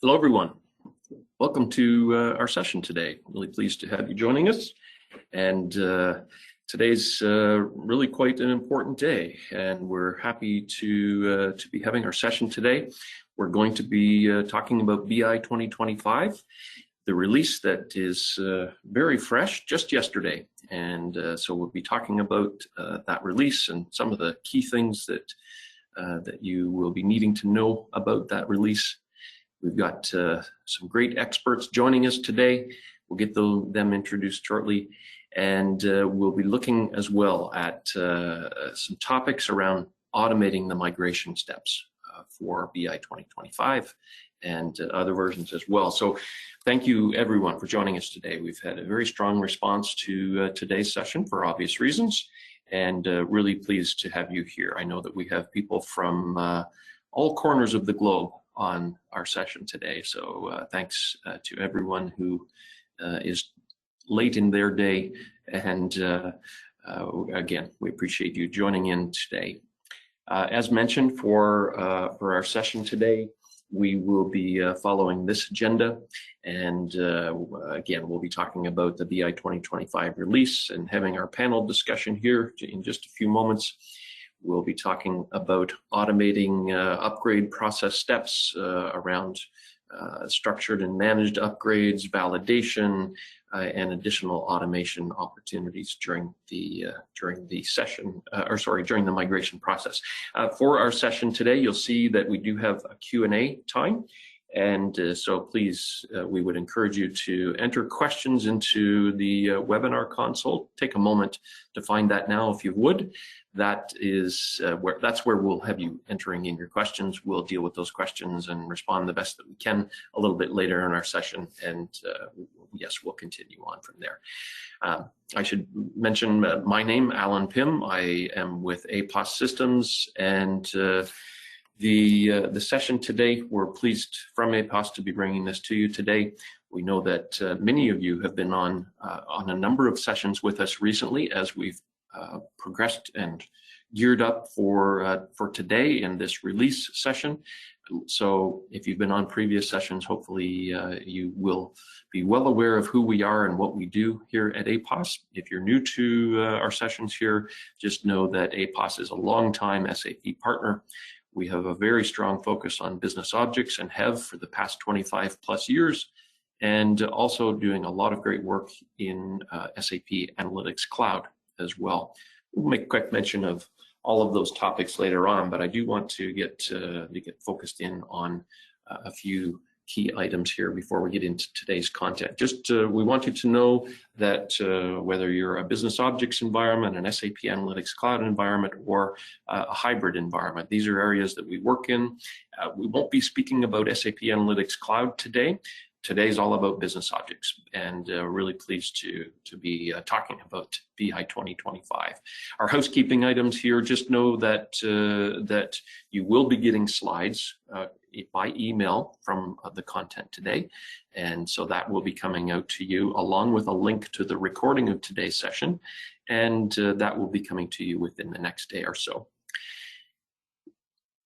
Hello, everyone. Welcome to our session today. Really pleased to have you joining us. And today's really quite an important day, and we're happy to be having our session today. We're going to be talking about BI 2025, the release that is very fresh, just yesterday. And so we'll be talking about that release and some of the key things that you will be needing to know about that release. We've got some great experts joining us today. We'll get them introduced shortly. And we'll be looking as well at some topics around automating the migration steps for BI 2025 and other versions as well. So thank you everyone for joining us today. We've had a very strong response to today's session for obvious reasons, and really pleased to have you here. I know that we have people from all corners of the globe on our session today. So thanks to everyone who is late in their day. And again, we appreciate you joining in today. As mentioned, for our session today, we will be following this agenda. And again, we'll be talking about the BI 2025 release and having our panel discussion here in just a few moments. We'll be talking about automating upgrade process steps around structured and managed upgrades, validation, and additional automation opportunities during the session, during the migration process. For our session today, you'll see that we do have a Q&A time. And so please, we would encourage you to enter questions into the webinar console. Take a moment to find that now if you would. That's where we'll have you entering in your questions. We'll deal with those questions and respond the best that we can a little bit later in our session. And yes, we'll continue on from there. I should mention my name, Alan Pym. I am with APOS Systems, and the session today, we're pleased from APOS to be bringing this to you today. We know that many of you have been on a number of sessions with us recently as we've progressed and geared up for today in this release session. So if you've been on previous sessions, hopefully you will be well aware of who we are and what we do here at APOS. If you're new to our sessions here, just know that APOS is a longtime SAP partner. We have a very strong focus on business objects and have for the past 25 plus years, and also doing a lot of great work in SAP Analytics Cloud as well. We'll make a quick mention of all of those topics later on, but I do want to get focused in on a few key items here before we get into today's content. Just we want you to know that whether you're a business objects environment, an SAP Analytics Cloud environment, or a hybrid environment, these are areas that we work in. We won't be speaking about SAP Analytics Cloud today. Today's all about business objects, and really pleased to be talking about BI 2025. Our housekeeping items here, just know that that you will be getting slides by email from the content today, and so that will be coming out to you along with a link to the recording of today's session, and that will be coming to you within the next day or so.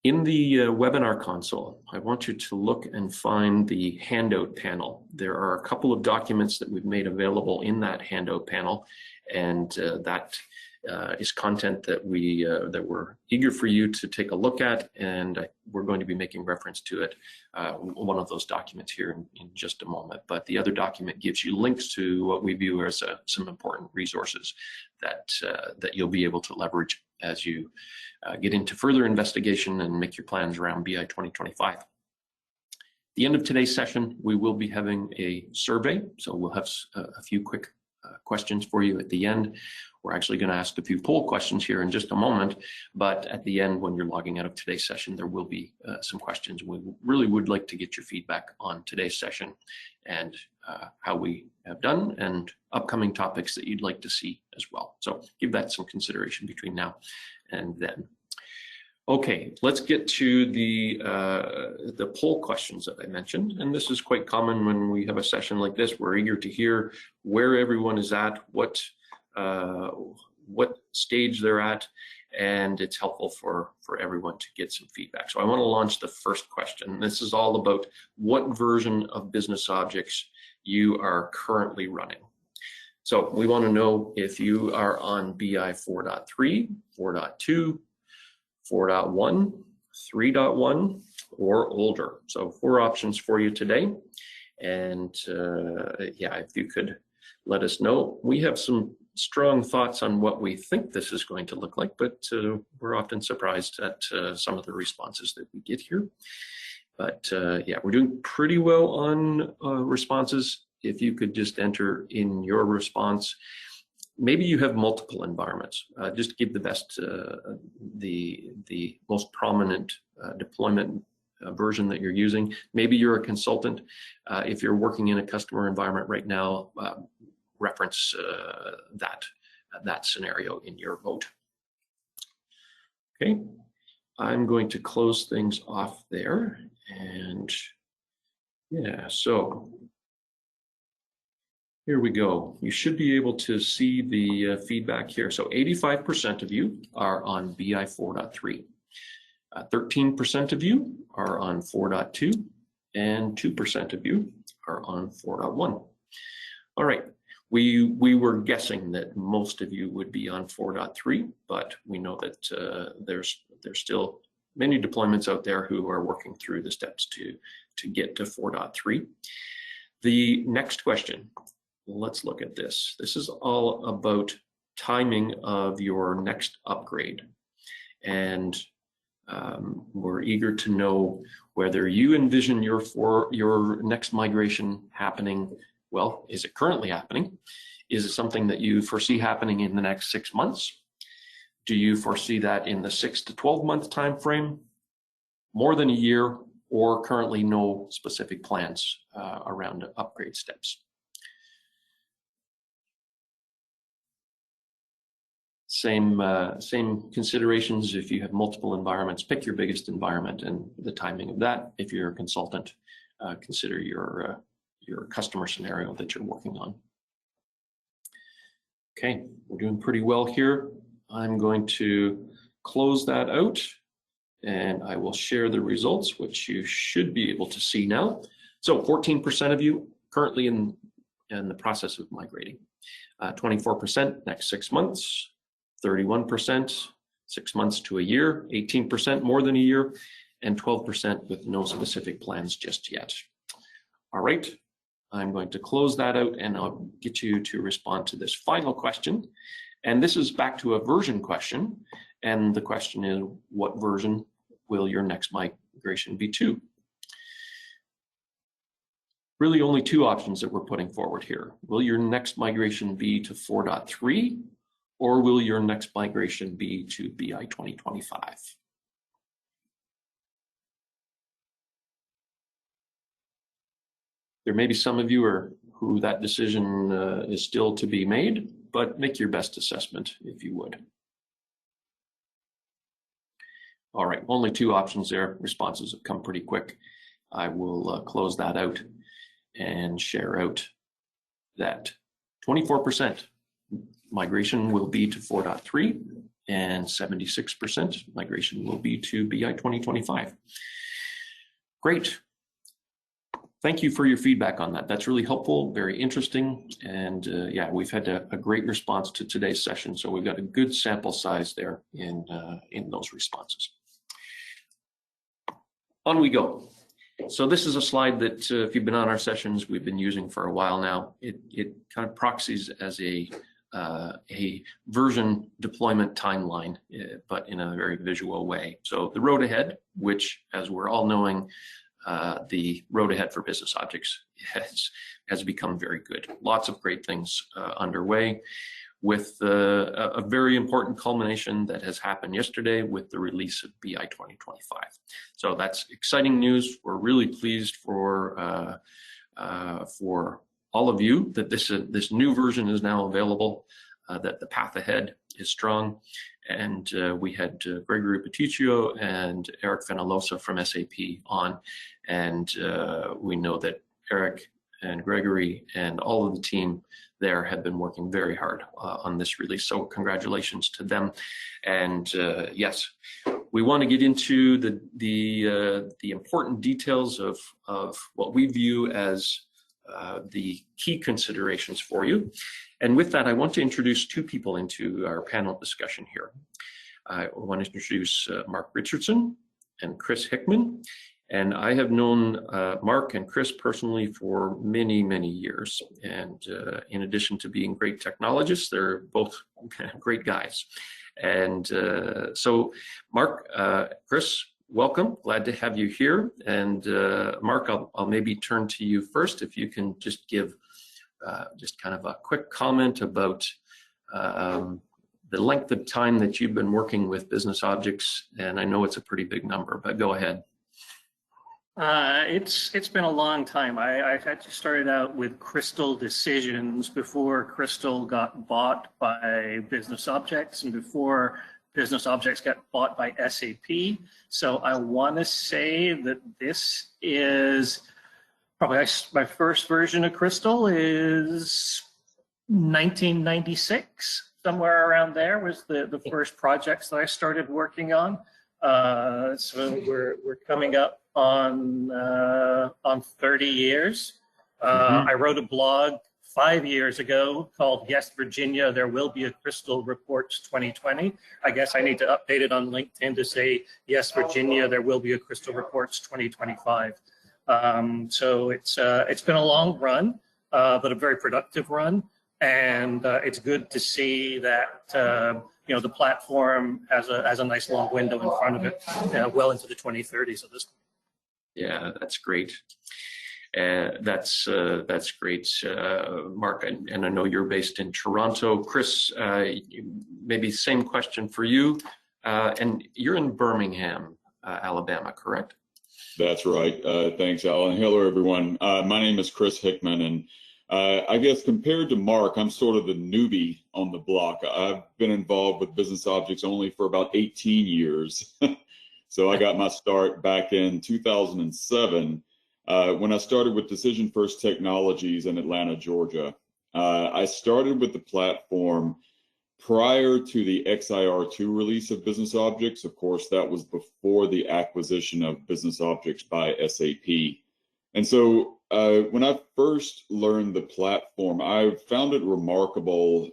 In the webinar console, I want you to look and find the handout panel. There are a couple of documents that we've made available in that handout panel, and that is content that we're eager for you to take a look at, and we're going to be making reference to it, one of those documents here in just a moment. But the other document gives you links to what we view as some important resources that you'll be able to leverage as you get into further investigation and make your plans around BI 2025. At the end of today's session, we will be having a survey, so we'll have a few quick questions for you at the end. We're actually going to ask a few poll questions here in just a moment, but at the end, when you're logging out of today's session, there will be some questions. We really would like to get your feedback on today's session and how we have done and upcoming topics that you'd like to see as well. So give that some consideration between now and then. Okay, let's get to the poll questions that I mentioned, and this is quite common when we have a session like this. We're eager to hear where everyone is at, what stage they're at, and it's helpful for everyone to get some feedback. So I want to launch the first question. This is all about what version of business objects you are currently running. So we want to know if you are on BI 4.3, 4.2, 4.1, 3.1, or older. So 4 options for you today. And yeah, if you could let us know. We have some strong thoughts on what we think this is going to look like, but we're often surprised at some of the responses that we get here. But yeah, we're doing pretty well on responses. If you could just enter in your response. Maybe you have multiple environments. Just give the best, the most prominent deployment version that you're using. Maybe you're a consultant. If you're working in a customer environment right now, reference that scenario in your vote. Okay, I'm going to close things off there, and yeah, so here we go. You should be able to see the feedback here. So 85% of you are on BI 4.3. 13% of you are on 4.2, and 2% of you are on 4.1. All right, we were guessing that most of you would be on 4.3, but we know that there's still many deployments out there who are working through the steps to get to 4.3. The next question, let's look at this. This is all about timing of your next upgrade. And we're eager to know whether you envision your next migration happening. Well, is it currently happening? Is it something that you foresee happening in the next 6 months? Do you foresee that in the 6 to 12 month time frame, more than a year, or currently no specific plans around upgrade steps? Same considerations. If you have multiple environments, pick your biggest environment and the timing of that. If you're a consultant, consider your customer scenario that you're working on. Okay, we're doing pretty well here. I'm going to close that out, and I will share the results, which you should be able to see now. So 14% of you currently in the process of migrating. 24% next 6 months. 31%, 6 months to a year, 18% more than a year, and 12% with no specific plans just yet. All right, I'm going to close that out, and I'll get you to respond to this final question. And this is back to a version question. And the question is, what version will your next migration be to? Really only 2 options that we're putting forward here. Will your next migration be to 4.3? Or will your next migration be to BI 2025? There may be some of you who that decision is still to be made, but make your best assessment if you would. All right, only 2 options there. Responses have come pretty quick. I will close that out and share out that 24%. Migration will be to 4.3, and 76% migration will be to BI 2025. Great. Thank you for your feedback on that. That's really helpful, very interesting, and yeah, we've had a great response to today's session, so we've got a good sample size there in those responses. On we go. So this is a slide that if you've been on our sessions, we've been using for a while now. It kind of proxies as a version deployment timeline, but in a very visual way. So the road ahead, which, as we're all knowing, the road ahead for business objects has become very good. Lots of great things underway, with a very important culmination that has happened yesterday with the release of BI 2025. So that's exciting news. We're really pleased for all of you that this new version is now available, that the path ahead is strong. And we had Gregory Petitio and Eric Fenalosa from SAP on, and we know that Eric and Gregory and all of the team there have been working very hard on this release. So congratulations to them. And yes, we want to get into the important details of what we view as the key considerations for you. And with that, I want to introduce two people into our panel discussion here. I want to introduce Mark Richardson and Chris Hickman. And I have known Mark and Chris personally for many, many years. And in addition to being great technologists, they're both great guys. And so Mark, Chris, welcome. Glad to have you here. And Mark, I'll maybe turn to you first, if you can just give just kind of a quick comment about the length of time that you've been working with business objects. And I know it's a pretty big number, but go ahead. It's been a long time. I actually started out with Crystal Decisions before Crystal got bought by Business Objects and before Business Objects got bought by SAP. So I want to say that this is probably my first version of Crystal is 1996, somewhere around there was the first projects that I started working on. So we're coming up on 30 years. I wrote a blog 5 years ago called Yes, Virginia, There Will Be a Crystal Reports 2020. I guess I need to update it on LinkedIn to say, Yes, Virginia, There Will Be a Crystal Reports 2025. So it's been a long run, but a very productive run. And it's good to see that the platform has a nice long window in front of it, well into the 2030s at this point. Yeah, that's great. That's great, Mark. And I know you're based in Toronto. Chris, maybe same question for you. And you're in Birmingham, Alabama, correct? That's right. Thanks, Alan. Hello, everyone. My name is Chris Hickman, and I guess compared to Mark, I'm sort of the newbie on the block. I've been involved with business objects only for about 18 years. So I got my start back in 2007 when I started with Decision First Technologies in Atlanta, Georgia. I started with the platform prior to the XIR2 release of Business Objects. Of course, that was before the acquisition of Business Objects by SAP. And so when I first learned the platform, I found it remarkable,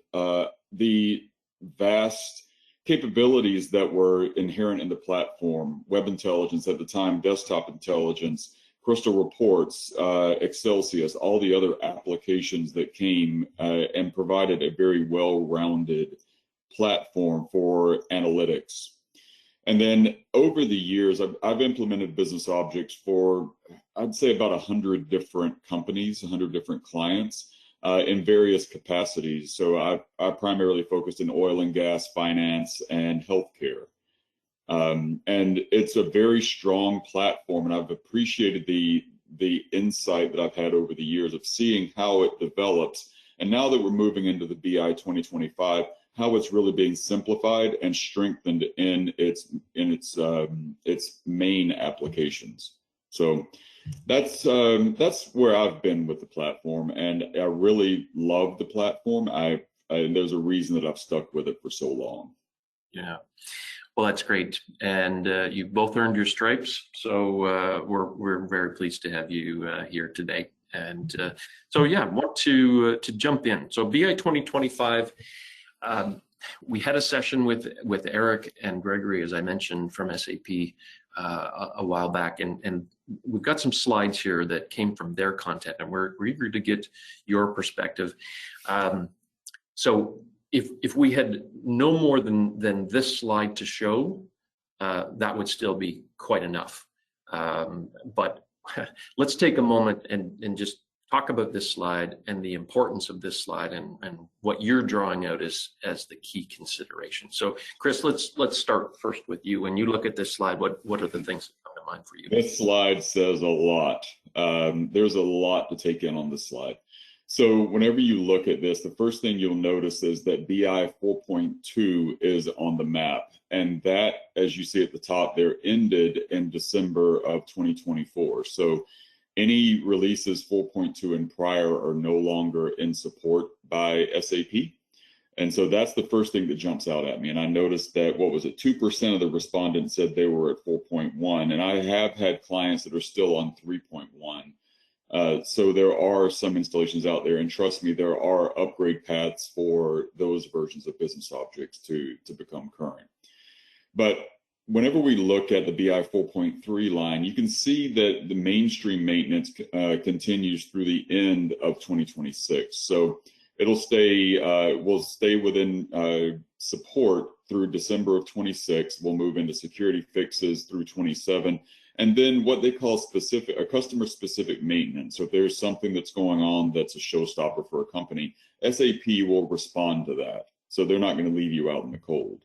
the vast capabilities that were inherent in the platform: web intelligence at the time, desktop intelligence, Crystal Reports, Excelsius, all the other applications that came and provided a very well-rounded platform for analytics. And then over the years, I've implemented business objects for, I'd say, about 100 different companies, 100 different clients in various capacities. So I primarily focused in oil and gas, finance, and healthcare. And it's a very strong platform, and I've appreciated the insight that I've had over the years of seeing how it develops. And now that we're moving into the BI 2025, how it's really being simplified and strengthened in its main applications. So that's where I've been with the platform, and I really love the platform. And there's a reason that I've stuck with it for so long. Yeah. Well, that's great, and you both earned your stripes. So we're very pleased to have you here today. And so yeah, I want to jump in. So BI 2025. We had a session with Eric and Gregory, as I mentioned, from SAP a while back, and we've got some slides here that came from their content, and we're eager to get your perspective. So if we had no more than this slide to show, that would still be quite enough. But let's take a moment and just talk about this slide and the importance of this slide and what you're drawing out as the key consideration. So Chris, let's start first with you. When you look at this slide, what are the things that come to mind for you? This slide says a lot. There's a lot to take in on this slide. So whenever you look at this, the first thing you'll notice is that BI 4.2 is on the map. And that, as you see at the top there, ended in December of 2024. So any releases 4.2 and prior are no longer in support by SAP. And so that's the first thing that jumps out at me. And I noticed that, 2% of the respondents said they were at 4.1. And I have had clients that are still on 3.1. So there are some installations out there. And trust me, there are upgrade paths for those versions of business objects to become current. But whenever we look at the BI 4.3 line, you can see that the mainstream maintenance continues through the end of 2026. So it'll stay, we'll stay within support through December of 26. We'll move into security fixes through 27. And then what they call customer specific maintenance. So if there's something that's going on that's a showstopper for a company, SAP will respond to that. So they're not going to leave you out in the cold.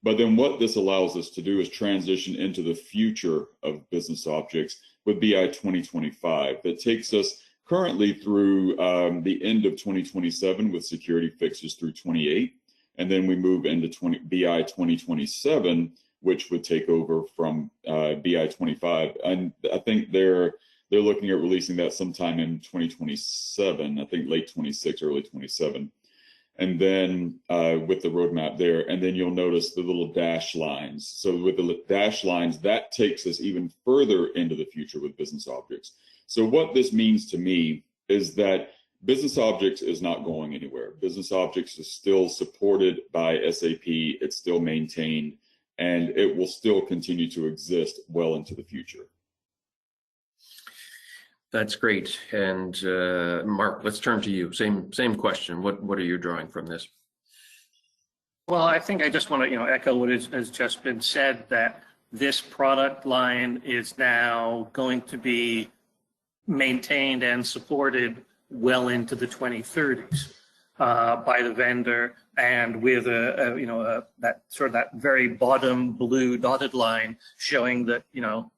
But then what this allows us to do is transition into the future of business objects with BI 2025 that takes us currently through the end of 2027 with security fixes through 28. And then we move into BI 2027, which would take over from BI 25. And I think they're looking at releasing that sometime in 2027, I think late 26, early 27. And then with the roadmap there, and then you'll notice the little dash lines. So with the dash lines, that takes us even further into the future with business objects. So what this means to me is that business objects is not going anywhere. Business objects is still supported by SAP. It's still maintained, and it will still continue to exist well into the future. That's great. And Mark, let's turn to you. Same question. What are you drawing from this? Well, I think I just want to echo what has just been said, that this product line is now going to be maintained and supported well into the 2030s by the vendor, and with that very bottom blue dotted line showing that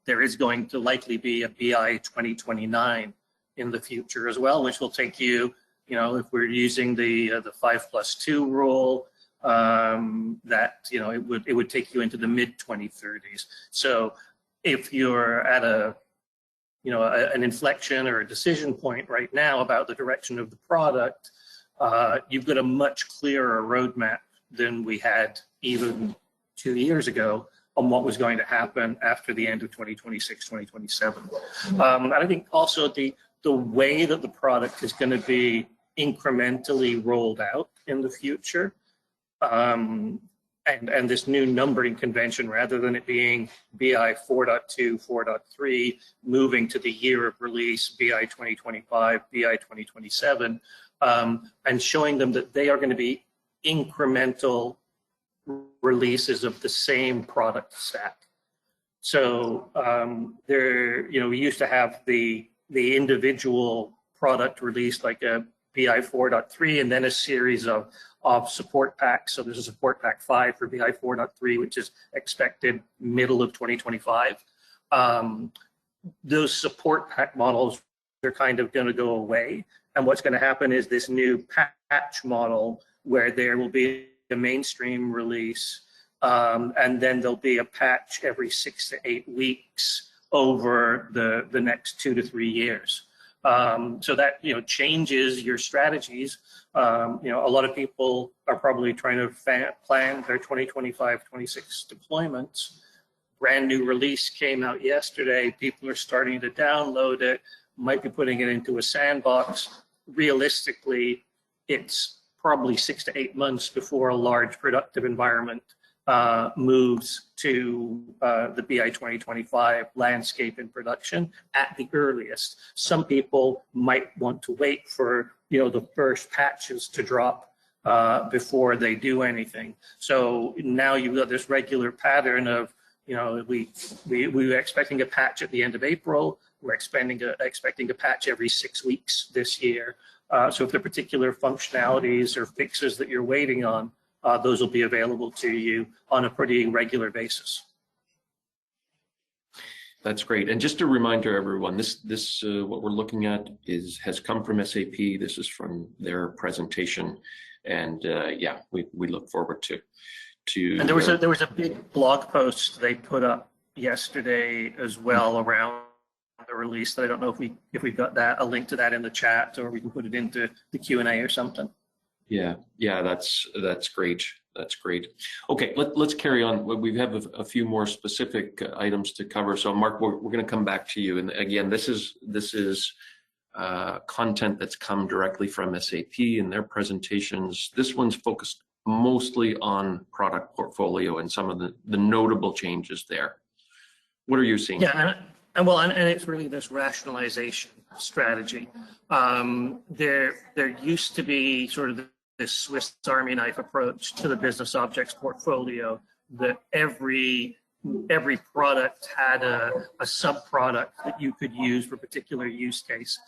there is going to likely be a BI 2029 in the future as well, which will take you, if we're using the 5+2 rule, that it would take you into the mid 2030s. So if you're at an inflection or a decision point right now about the direction of the product, you've got a much clearer roadmap than we had even 2 years ago on what was going to happen after the end of 2026, 2027. And I think also the way that the product is going to be incrementally rolled out in the future, and this new numbering convention, rather than it being BI 4.2, 4.3, moving to the year of release, BI 2025, BI 2027, and showing them that they are going to be incremental releases of the same product stack. So we used to have the individual product released like a BI 4.3 and then a series of support packs. So there's a support pack 5 for BI 4.3, which is expected middle of 2025. Those support pack models are kind of going to go away. And what's going to happen is this new patch model where there will be a mainstream release, and then there'll be a patch every 6 to 8 weeks over the next 2 to 3 years. So that changes your strategies. A lot of people are probably trying to plan their 2025, 26 deployments. Brand new release came out yesterday. People are starting to download it, might be putting it into a sandbox. Realistically, it's probably 6 to 8 months before a large productive environment moves to the BI 2025 landscape in production at the earliest. Some people might want to wait for the first patches to drop before they do anything. So now you've got this regular pattern of we were expecting a patch at the end of April. We're expecting a patch every 6 weeks this year. So if there are particular functionalities or fixes that you're waiting on, those will be available to you on a pretty regular basis. That's great. And just a reminder, everyone, this what we're looking at has come from SAP. This is from their presentation, and we look forward to. And there was a big blog post they put up yesterday as well around a release. I don't know if we've got that, a link to that in the chat, or we can put it into the Q&A or something. Yeah, that's great. That's great. Okay, let's carry on. We have a few more specific items to cover. So, Mark, we're going to come back to you. And again, this is content that's come directly from SAP in their presentations. This one's focused mostly on product portfolio and some of the notable changes there. What are you seeing? Yeah, and it's really this rationalization strategy. There used to be sort of this Swiss Army knife approach to the business objects portfolio, that every product had a sub-product that you could use for a particular use case.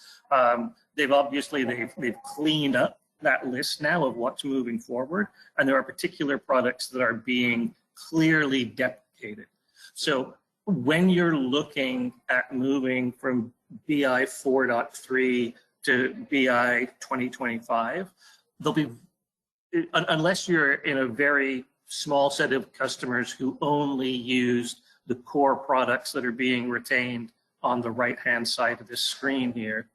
They've cleaned up that list now of what's moving forward, and there are particular products that are being clearly deprecated. So when you're looking at moving from BI 4.3 to BI 2025, there'll be, unless you're in a very small set of customers who only use the core products that are being retained on the right-hand side of this screen here,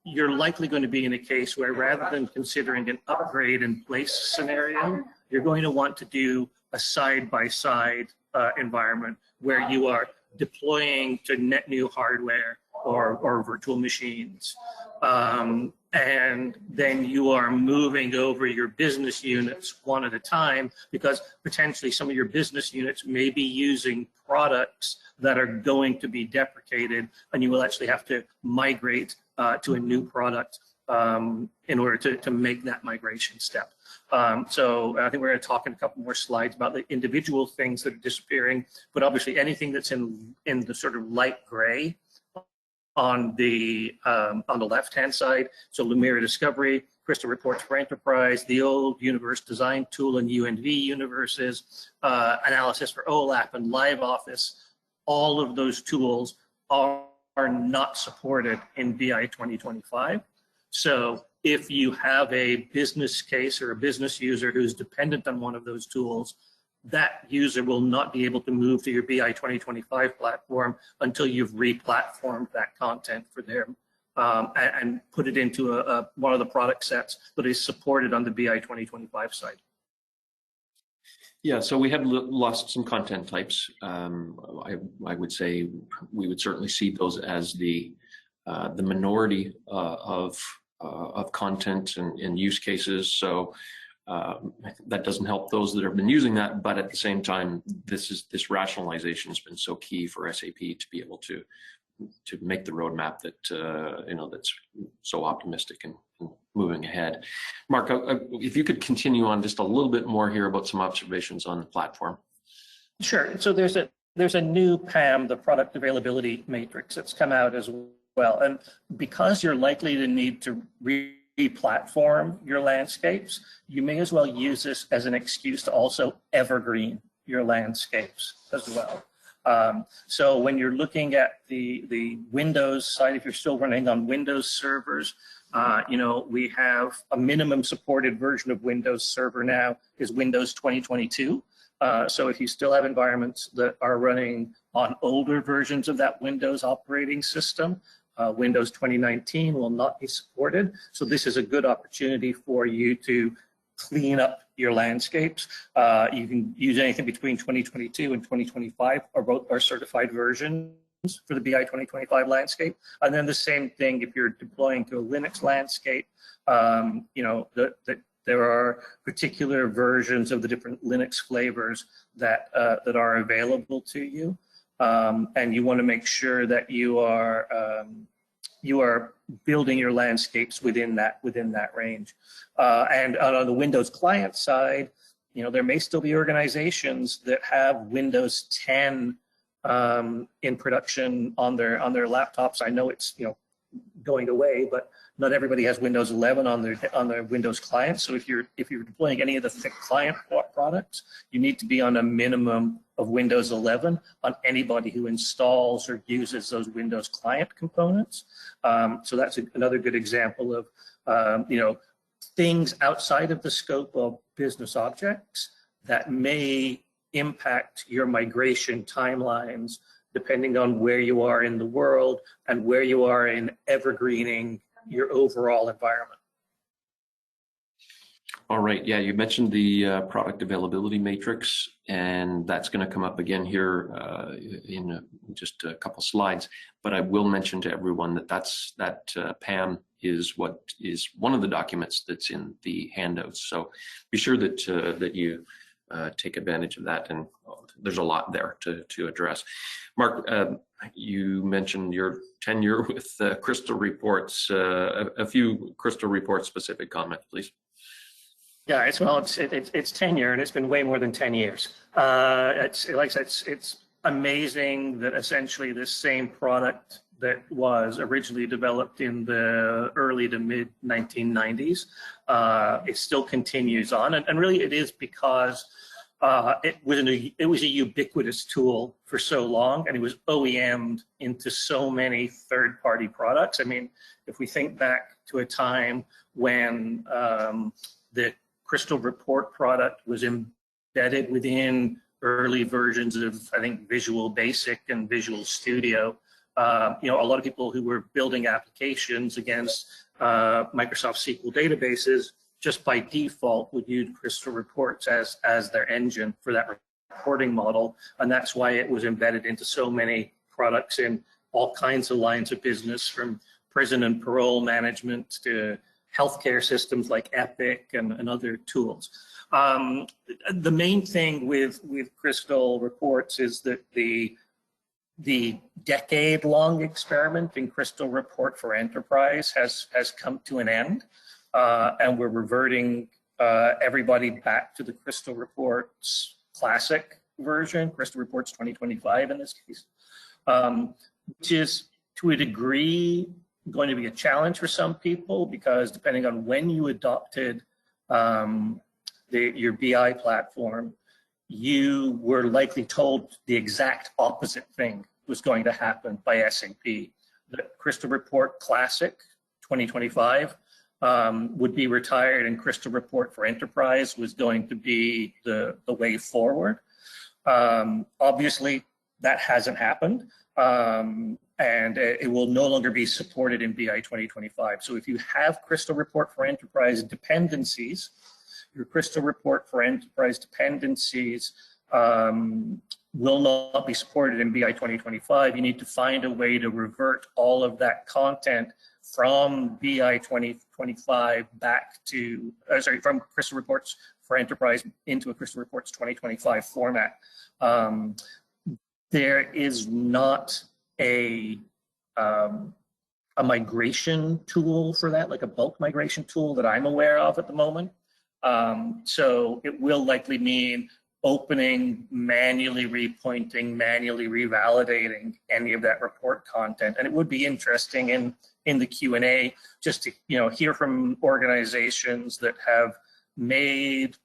you're likely going to be in a case where, rather than considering an upgrade in place scenario, you're going to want to do a side-by-side environment where you are deploying to net new hardware or virtual machines. And then you are moving over your business units one at a time, because potentially some of your business units may be using products that are going to be deprecated, and you will actually have to migrate to a new product in order to make that migration step. So I think we're going to talk in a couple more slides about the individual things that are disappearing, but obviously anything that's in the sort of light gray on the left-hand side. So Lumira Discovery, Crystal Reports for Enterprise, the old Universe Design Tool and UNV universes, Analysis for OLAP and LiveOffice. All of those tools are not supported in BI 2025. So if you have a business case or a business user who's dependent on one of those tools, that user will not be able to move to your BI 2025 platform until you've re-platformed that content for them and put it into one of the product sets that is supported on the BI 2025 side. Yeah, so we have lost some content types. I would say we would certainly see those as the minority of content and use cases. So that doesn't help those that have been using that, but at the same time, this rationalization has been so key for SAP to be able to make the roadmap that that's so optimistic and moving ahead. Mark, if you could continue on just a little bit more here about some observations on the platform. Sure. So there's a new PAM, the Product Availability Matrix, that's come out as well, and because you're likely to need to re-platform your landscapes, you may as well use this as an excuse to also evergreen your landscapes as well. So when you're looking at the Windows side, if you're still running on Windows servers, we have a minimum supported version of Windows Server now is Windows 2022. So if you still have environments that are running on older versions of that Windows operating system, Windows 2019 will not be supported. So this is a good opportunity for you to clean up your landscapes. You can use anything between 2022 and 2025 are certified versions for the BI 2025 landscape. And then the same thing if you're deploying to a Linux landscape, there are particular versions of the different Linux flavors that are available to you. And you want to make sure that you are building your landscapes within that range. And on the Windows client side, there may still be organizations that have Windows 10 in production on their laptops. I know it's going away, but not everybody has Windows 11 on their Windows client. So if you're deploying any of the thick client products, you need to be on a minimum of Windows 11 on anybody who installs or uses those Windows client components. So that's another good example of things outside of the scope of business objects that may impact your migration timelines depending on where you are in the world and where you are in evergreening your overall environment. All right. Yeah, you mentioned the product availability matrix, and that's going to come up again here in just a couple slides. But I will mention to everyone that that PAM is what is one of the documents that's in the handouts. So be sure that you take advantage of that, and there's a lot there to address. Mark, you mentioned your tenure with Crystal Reports. A few Crystal Report specific comments, please. Yeah, it's tenure, and it's been way more than 10 years. It's amazing that essentially this same product that was originally developed in the early to mid 1990s, it still continues on, and really it is because it was a ubiquitous tool for so long, and it was OEM'd into so many third-party products. I mean, if we think back to a time when the Crystal Report product was embedded within early versions of, I think, Visual Basic and Visual Studio. A lot of people who were building applications against Microsoft SQL databases just by default would use Crystal Reports as their engine for that reporting model, and that's why it was embedded into so many products in all kinds of lines of business, from prison and parole management to healthcare systems like Epic and other tools. The main thing with Crystal Reports is that the decade-long experiment in Crystal Report for Enterprise has come to an end, and we're reverting everybody back to the Crystal Reports Classic version, Crystal Reports 2025 in this case, which is to a degree going to be a challenge for some people, because depending on when you adopted your BI platform, you were likely told the exact opposite thing was going to happen by SAP. The Crystal Report Classic 2025 would be retired, and Crystal Report for Enterprise was going to be the way forward. Obviously, that hasn't happened. And it will no longer be supported in BI 2025. So if you have Crystal Report for Enterprise dependencies, your Crystal Report for Enterprise dependencies will not be supported in BI 2025. You need to find a way to revert all of that content from BI 2025 back to, from Crystal Reports for Enterprise into a Crystal Reports 2025 format. There is not a migration tool for that, like a bulk migration tool that I'm aware of at the moment. So it will likely mean opening, manually repointing, manually revalidating any of that report content. And it would be interesting in the Q&A just to hear from organizations that have made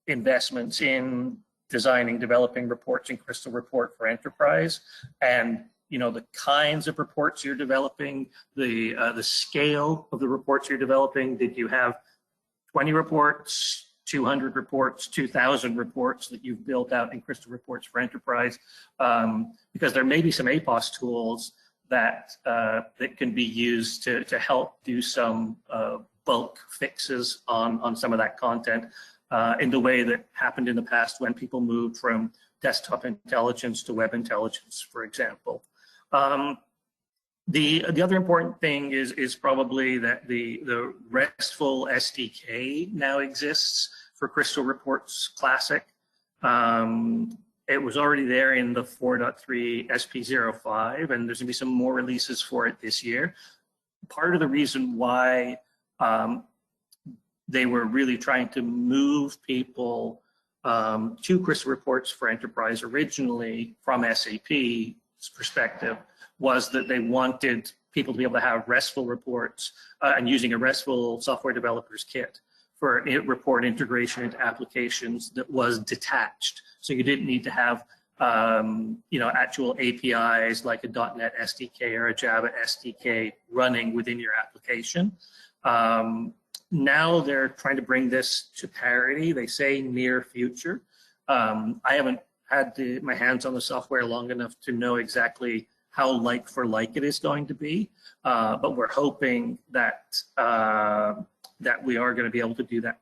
investments in designing, developing reports in Crystal Report for Enterprise, and the kinds of reports you're developing, the scale of the reports you're developing. Did you have 20 reports, 200 reports, 2,000 reports that you've built out in Crystal Reports for Enterprise? Because there may be some APOS tools that can be used to help do some bulk fixes on some of that content in the way that happened in the past when people moved from desktop intelligence to web intelligence, for example. The other important thing is probably that the RESTful SDK now exists for Crystal Reports Classic. It was already there in the 4.3 SP05, and there's going to be some more releases for it this year. Part of the reason why they were really trying to move people to Crystal Reports for Enterprise originally from SAP's perspective was that they wanted people to be able to have RESTful reports and using a RESTful software developers kit for report integration into applications that was detached. So you didn't need to have actual APIs like a .NET SDK or a Java SDK running within your application. Now they're trying to bring this to parity. They say near future. I haven't had my hands on the software long enough to know exactly how like for like it is going to be, but we're hoping that that we are going to be able to do that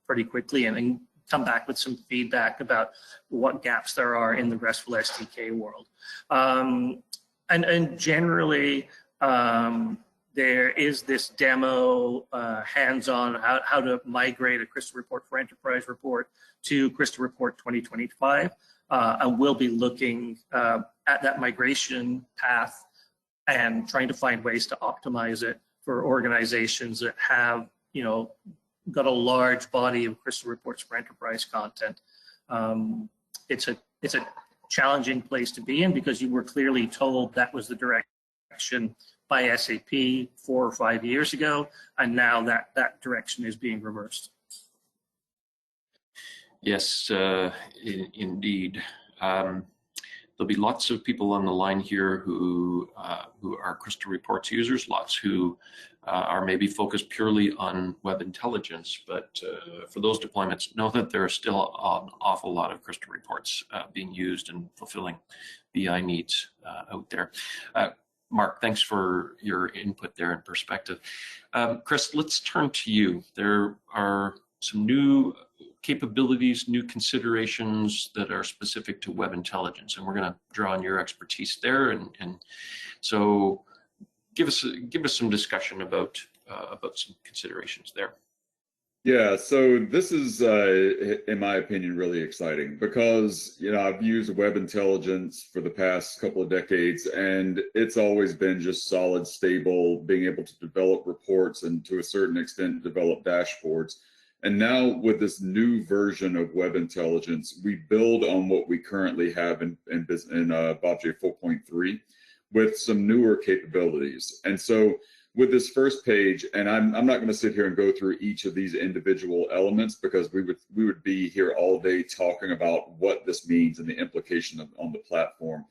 pretty quickly and come back with some feedback about what gaps there are in the RESTful SDK world. And generally, there is this demo hands-on how to migrate a Crystal Report for Enterprise report to Crystal Report 2025. And we'll be looking at that migration path and trying to find ways to optimize it for organizations that have, got a large body of Crystal Reports for Enterprise content. It's a challenging place to be in because you were clearly told that was the direction by SAP 4 or 5 years ago, and now that direction is being reversed. Yes, indeed. There'll be lots of people on the line here who are Crystal Reports users, lots who are maybe focused purely on web intelligence, but for those deployments, know that there are still an awful lot of Crystal Reports being used and fulfilling BI needs out there. Mark, thanks for your input there and perspective. Chris, let's turn to you. There are some new capabilities, new considerations that are specific to web intelligence, and we're going to draw on your expertise there. And so, give us some discussion about some considerations there. Yeah, so this is, in my opinion, really exciting because, I've used web intelligence for the past couple of decades, and it's always been just solid, stable, being able to develop reports and to a certain extent develop dashboards. And now with this new version of web intelligence, we build on what we currently have in BobJ 4.3 with some newer capabilities. And so with this first page, and I'm not going to sit here and go through each of these individual elements because we would be here all day talking about what this means and the implication on the platform.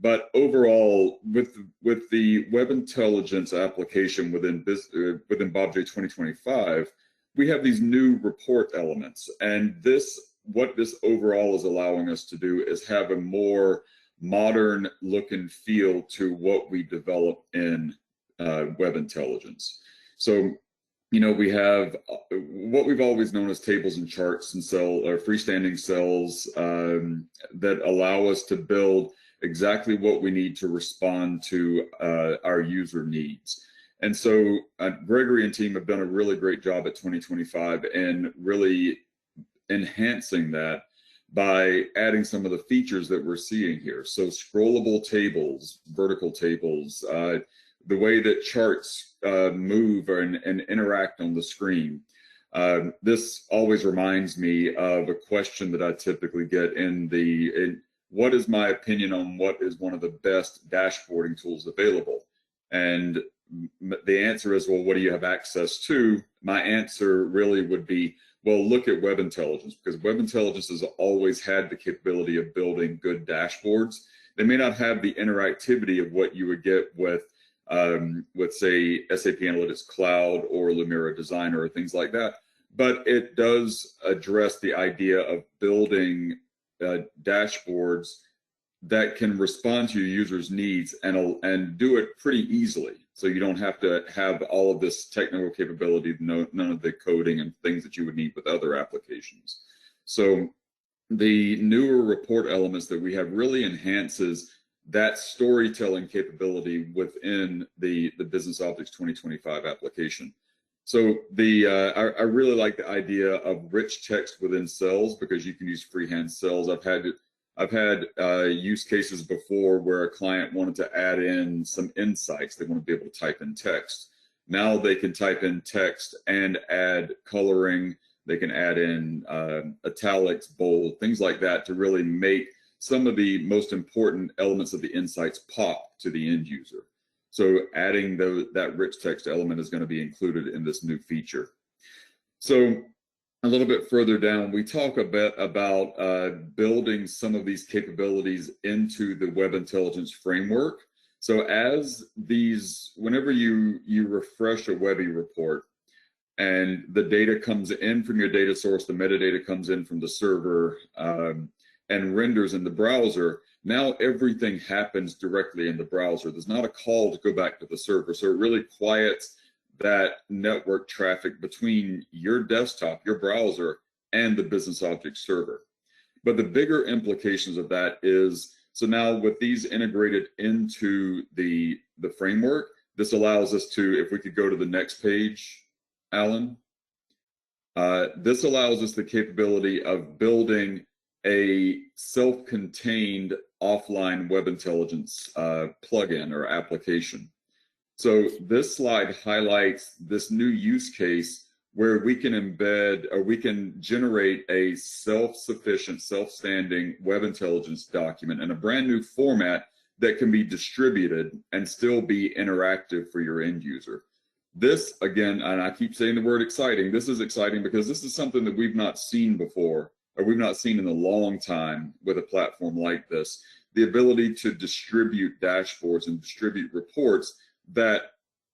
But overall, with the web intelligence application within BobJ 2025, we have these new report elements, and what this overall is allowing us to do is have a more modern look and feel to what we develop in web intelligence. So, we have what we've always known as tables and charts and freestanding cells that allow us to build exactly what we need to respond to our user needs. And so Gregory and team have done a really great job at 2025 and really enhancing that by adding some of the features that we're seeing here. So scrollable tables, vertical tables, the way that charts move and interact on the screen. This always reminds me of a question that I typically get in what is my opinion on what is one of the best dashboarding tools available? And the answer is, well, what do you have access to? My answer really would be, well, look at web intelligence, because web intelligence has always had the capability of building good dashboards. They may not have the interactivity of what you would get with say, SAP Analytics Cloud or Lumira Designer or things like that, but it does address the idea of building dashboards that can respond to your users' needs and do it pretty easily. So you don't have to have all of this technical capability, none of the coding and things that you would need with other applications. So the newer report elements that we have really enhances that storytelling capability within the Business Objects 2025 application. So I really like the idea of rich text within cells because you can use freehand cells. I've had use cases before where a client wanted to add in some insights. They want to be able to type in text. Now they can type in text and add coloring. They can add in italics, bold, things like that to really make some of the most important elements of the insights pop to the end user. So adding that rich text element is going to be included in this new feature. So a little bit further down, we talk a bit about building some of these capabilities into the web intelligence framework. So whenever you refresh a Webby report and the data comes in from your data source, the metadata comes in from the server, and renders in the browser, now everything happens directly in the browser. There's not a call to go back to the server. So it really quiets that network traffic between your desktop, your browser, and the business object server. But the bigger implications of that is, so now with these integrated into the framework, this allows us to, if we could go to the next page, Alan, this allows us the capability of building a self-contained offline web intelligence plugin or application. So this slide highlights this new use case where we can embed, or we can generate a self-sufficient, self-standing web intelligence document in a brand new format that can be distributed and still be interactive for your end user. This, again, and I keep saying the word exciting, this is exciting because this is something that we've not seen before, or we've not seen in a long time with a platform like this. The ability to distribute dashboards and distribute reports that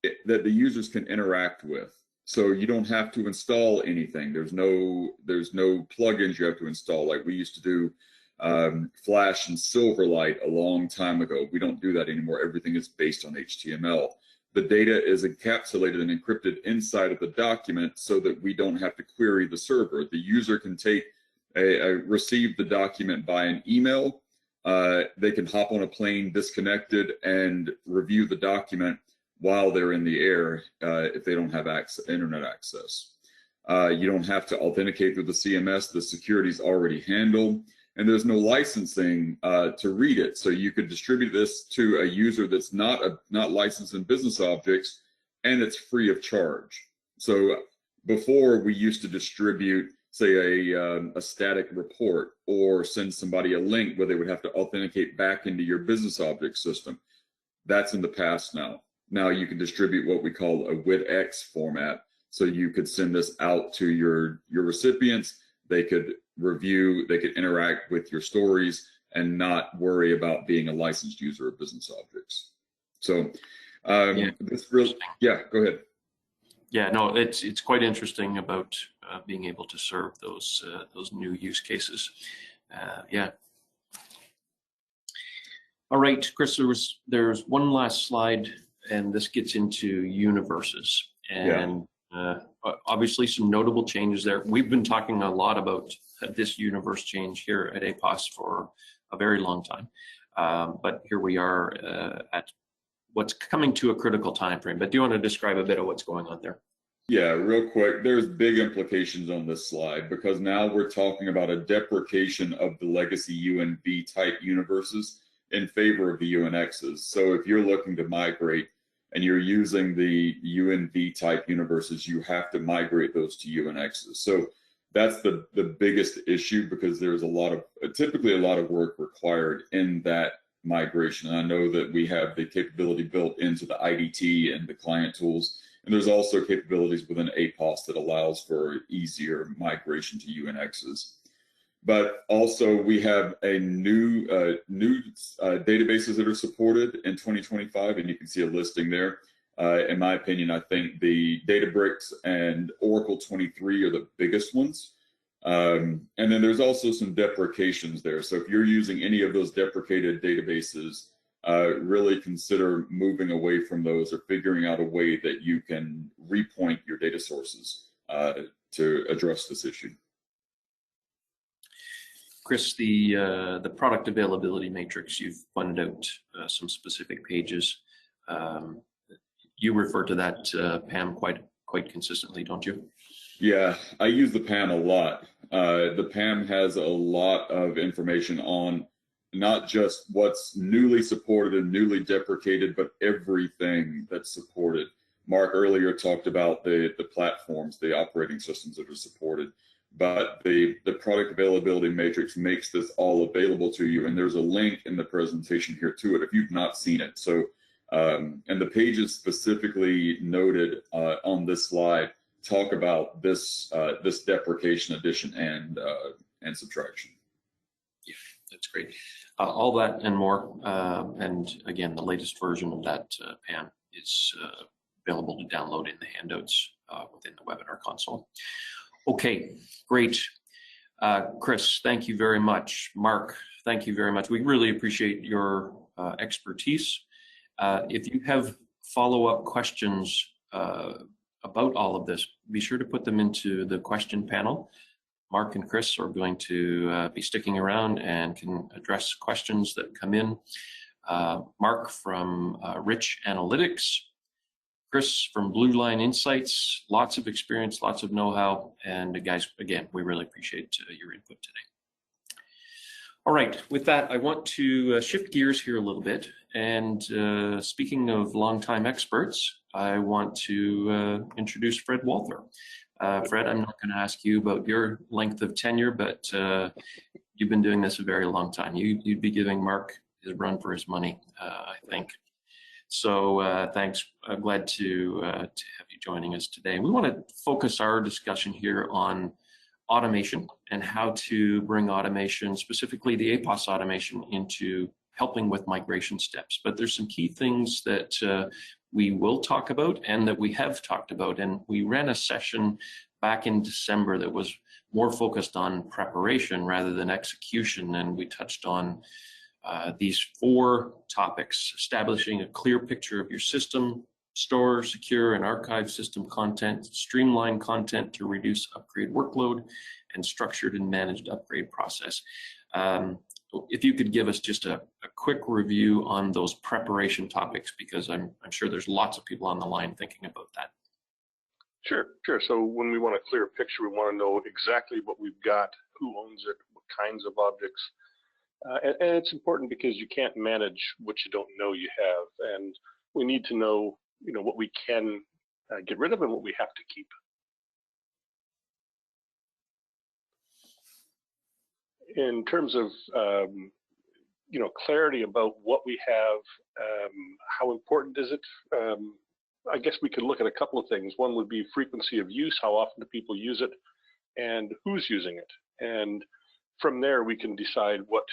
the users can interact with. So you don't have to install anything. There's no plugins you have to install like we used to do Flash and Silverlight a long time ago. We don't do that anymore. Everything is based on HTML. The data is encapsulated and encrypted inside of the document so that we don't have to query the server. The user can receive the document by an email. They can hop on a plane disconnected and review the document while they're in the air if they don't have internet access. You don't have to authenticate through the CMS. The security is already handled, and there's no licensing to read it. So you could distribute this to a user that's not licensed in business objects, and it's free of charge. So before, we used to distribute, say, a static report or send somebody a link where they would have to authenticate back into your business object system. That's in the past now. Now you can distribute what we call a WIT-X format. So you could send this out to your recipients. They could review, they could interact with your stories and not worry about being a licensed user of business objects. So this really, yeah, go ahead. Yeah, no, it's quite interesting about being able to serve those new use cases. Yeah. All right, Chris, there's one last slide, and this gets into universes, and obviously some notable changes there. We've been talking a lot about this universe change here at APOS for a very long time, but here we are at what's coming to a critical time frame. But do you want to describe a bit of what's going on there? Yeah, real quick, there's big implications on this slide because now we're talking about a deprecation of the legacy UNV type universes in favor of the UNXs. So if you're looking to migrate and you're using the UNV type universes, you have to migrate those to UNXs. So that's the biggest issue because there's typically a lot of work required in that migration. And I know that we have the capability built into the IDT and the client tools. And there's also capabilities within APOS that allows for easier migration to UNXs. But also we have a new databases that are supported in 2025, and you can see a listing there. In my opinion, I think the Databricks and Oracle 23 are the biggest ones. And then there's also some deprecations there. So if you're using any of those deprecated databases, really consider moving away from those or figuring out a way that you can repoint your data sources to address this issue. Chris, the product availability matrix, you've pointed out some specific pages. You refer to that, Pam, quite consistently, don't you? Yeah, I use the PAM a lot. The PAM has a lot of information on not just what's newly supported and newly deprecated, but everything that's supported. Mark earlier talked about the platforms, the operating systems that are supported, but the product availability matrix makes this all available to you. And there's a link in the presentation here to it if you've not seen it. So, and the pages specifically noted on this slide talk about this deprecation, addition, and subtraction. Yeah, that's great. All that and more, and again, the latest version of that PAM is available to download in the handouts within the webinar console. Okay, great. Chris, thank you very much. Mark, thank you very much. We really appreciate your expertise. If you have follow-up questions about all of this, be sure to put them into the question panel. Mark and Chris are going to be sticking around and can address questions that come in. Mark from Rich Analytics, Chris from Blue Line Insights, lots of experience, lots of know-how, and guys, again, we really appreciate your input today. All right, with that, I want to shift gears here a little bit, and speaking of longtime experts, I want to introduce Fred Walther. Fred, I'm not going to ask you about your length of tenure, but you've been doing this a very long time. You'd be giving Mark his run for his money, I think. So thanks. I'm glad to have you joining us today. We want to focus our discussion here on automation and how to bring automation, specifically the APOS automation, into helping with migration steps. But there's some key things that we will talk about and that we have talked about. And we ran a session back in December that was more focused on preparation rather than execution. And we touched on these 4 topics: establishing a clear picture of your system, store, secure, and archive system content, streamline content to reduce upgrade workload, and structured and managed upgrade process. If you could give us just a quick review on those preparation topics, because I'm sure there's lots of people on the line thinking about that. Sure. So when we want a clear picture, we want to know exactly what we've got, who owns it, what kinds of objects. And it's important because you can't manage what you don't know you have, and we need to know, what we can get rid of and what we have to keep. In terms of clarity about what we have, how important is it? I guess we could look at a couple of things. One would be frequency of use, how often do people use it, and who's using it. And from there, we can decide what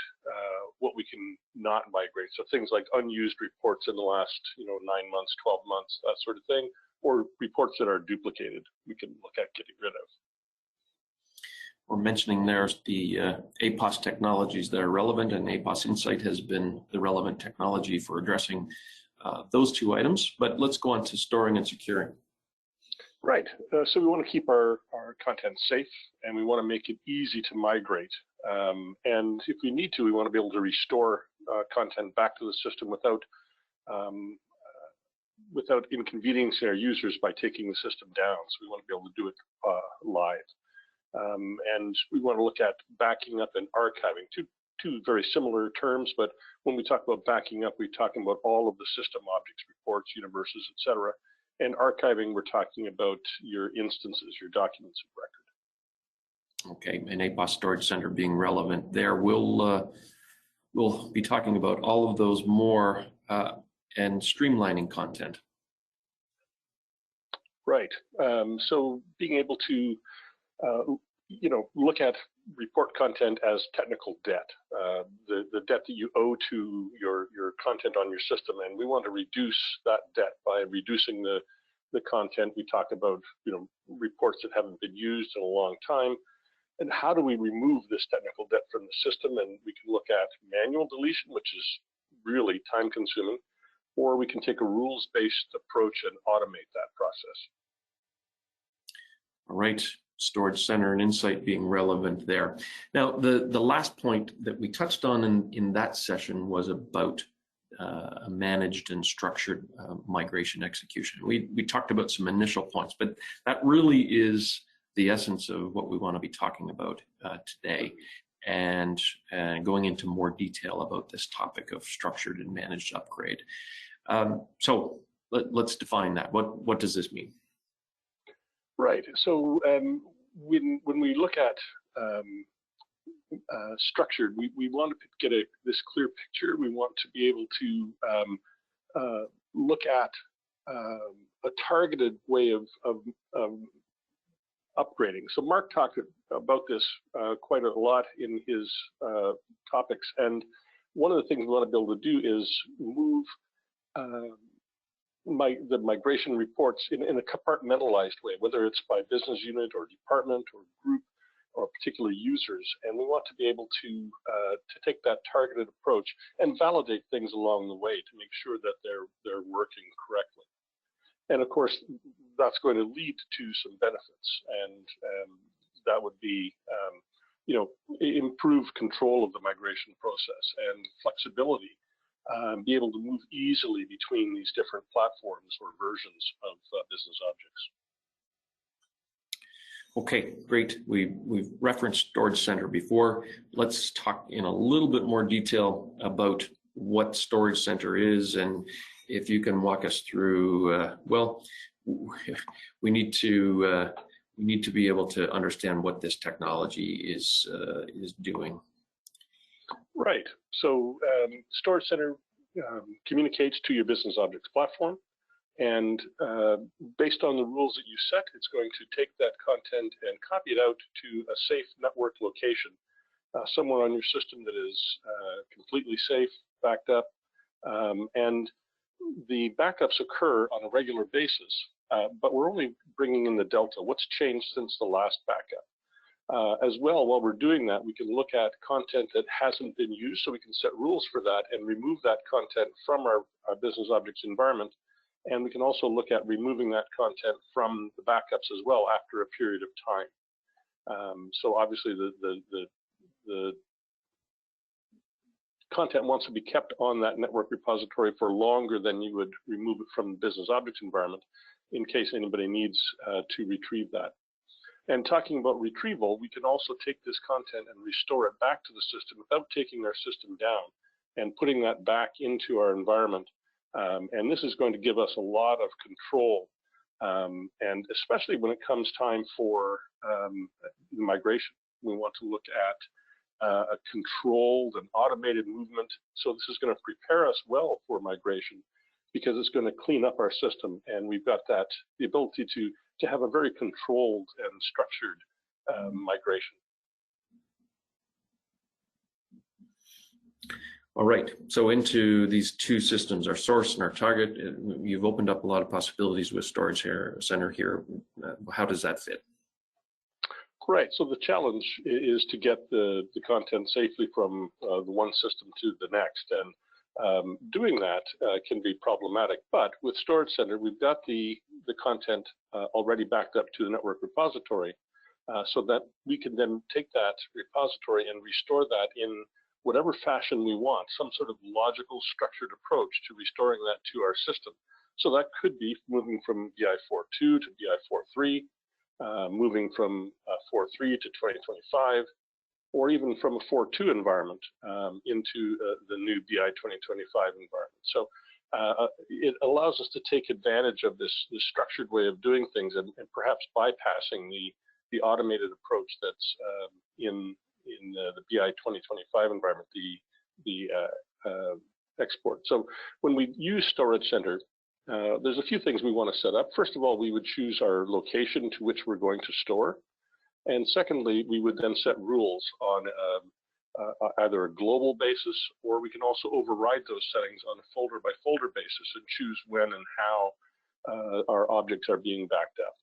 we can not migrate. So things like unused reports in the last 9 months, 12 months, that sort of thing, or reports that are duplicated, we can look at getting rid of. We're mentioning there's the APOS technologies that are relevant, and APOS Insight has been the relevant technology for addressing those 2 items. But let's go on to storing and securing. Right. So we want to keep our content safe, and we want to make it easy to migrate. And if we need to, we want to be able to restore content back to the system without inconveniencing our users by taking the system down. So we want to be able to do it live. And we want to look at backing up and archiving, two very similar terms, but when we talk about backing up, we're talking about all of the system objects, reports, universes, etc. And archiving, we're talking about your instances, your documents of record. Okay, and APOS Storage Center being relevant there. We'll be talking about all of those more and streamlining content. Right. So being able to look at report content as technical debt, the debt that you owe to your content on your system, and we want to reduce that debt by reducing the content. We talk about reports that haven't been used in a long time, and how do we remove this technical debt from the system? And we can look at manual deletion, which is really time consuming, or we can take a rules-based approach and automate that process. All right. Storage Center and Insight being relevant there. Now, the last point that we touched on in that session was about a managed and structured migration execution. We talked about some initial points, but that really is the essence of what we want to be talking about today, and going into more detail about this topic of structured and managed upgrade. So let's define that. What does this mean? Right. So when we look at structured, we want to get this clear picture. We want to be able to look at a targeted way of upgrading. So Mark talked about this quite a lot in his topics, and one of the things we want to be able to do is move the migration reports in a compartmentalized way, whether it's by business unit or department or group, or particular users, and we want to be able to take that targeted approach and validate things along the way to make sure that they're working correctly. And of course, that's going to lead to some benefits, and that would be, improve control of the migration process and flexibility, be able to move easily between these different platforms or versions of business objects. Okay, great. We've referenced Storage Center before. Let's talk in a little bit more detail about what Storage Center is, and if you can walk us through. We need to be able to understand what this technology is doing. Right. So Storage Center communicates to your business objects platform. And based on the rules that you set, it's going to take that content and copy it out to a safe network location, somewhere on your system that is completely safe, backed up. And the backups occur on a regular basis, but we're only bringing in the delta. What's changed since the last backup? As well, while we're doing that, we can look at content that hasn't been used, so we can set rules for that and remove that content from our business objects environment. And we can also look at removing that content from the backups as well after a period of time. So obviously the content wants to be kept on that network repository for longer than you would remove it from the business objects environment in case anybody needs to retrieve that. And talking about retrieval, we can also take this content and restore it back to the system without taking our system down and putting that back into our environment. And this is going to give us a lot of control, and especially when it comes time for migration. We want to look at a controlled and automated movement. So this is going to prepare us well for migration because it's going to clean up our system, and we've got the ability to have a very controlled and structured migration. All right, so into these two systems, our source and our target, you've opened up a lot of possibilities with Storage Center here. How does that fit? Right, so the challenge is to get the content safely from the one system to the next, and doing that can be problematic. But with Storage Center, we've got the content already backed up to the network repository, so that we can then take that repository and restore that in whatever fashion we want, some sort of logical, structured approach to restoring that to our system. So that could be moving from BI4.2 to BI4.3, moving from 4.3 to 2025, or even from a 4.2 environment into the new BI 2025 environment. So it allows us to take advantage of this structured way of doing things, and perhaps bypassing the automated approach that's in the BI 2025 environment, the export. So when we use Storage Center, there's a few things we want to set up. First of all, we would choose our location to which we're going to store. And secondly, we would then set rules on either a global basis, or we can also override those settings on a folder by folder basis and choose when and how our objects are being backed up.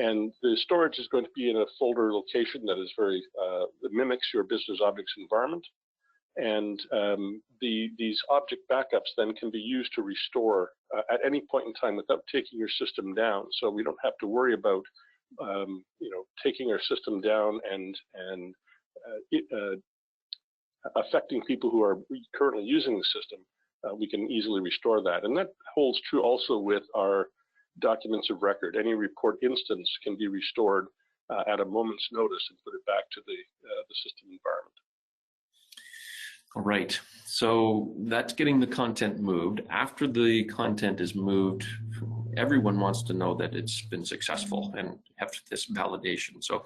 And the storage is going to be in a folder location that is that mimics your business objects environment. And these object backups then can be used to restore at any point in time without taking your system down. So we don't have to worry about taking our system down and affecting people who are currently using the system. We can easily restore that. And that holds true also with our documents of record. Any report instance can be restored at a moment's notice and put it back to the system environment. All right, so that's getting the content moved. After the content is moved, everyone wants to know that it's been successful and have this validation. So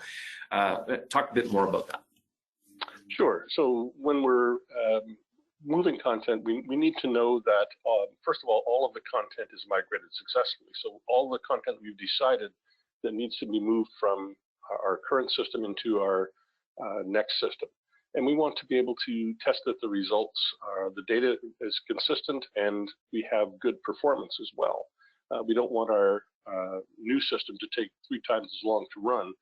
talk a bit more about that. Sure. So when we're moving content, we need to know that, first of all of the content is migrated successfully. So all the content we've decided that needs to be moved from our current system into our next system. And we want to be able to test that the results the data is consistent and we have good performance as well. We don't want our new system to take 3 times as long to run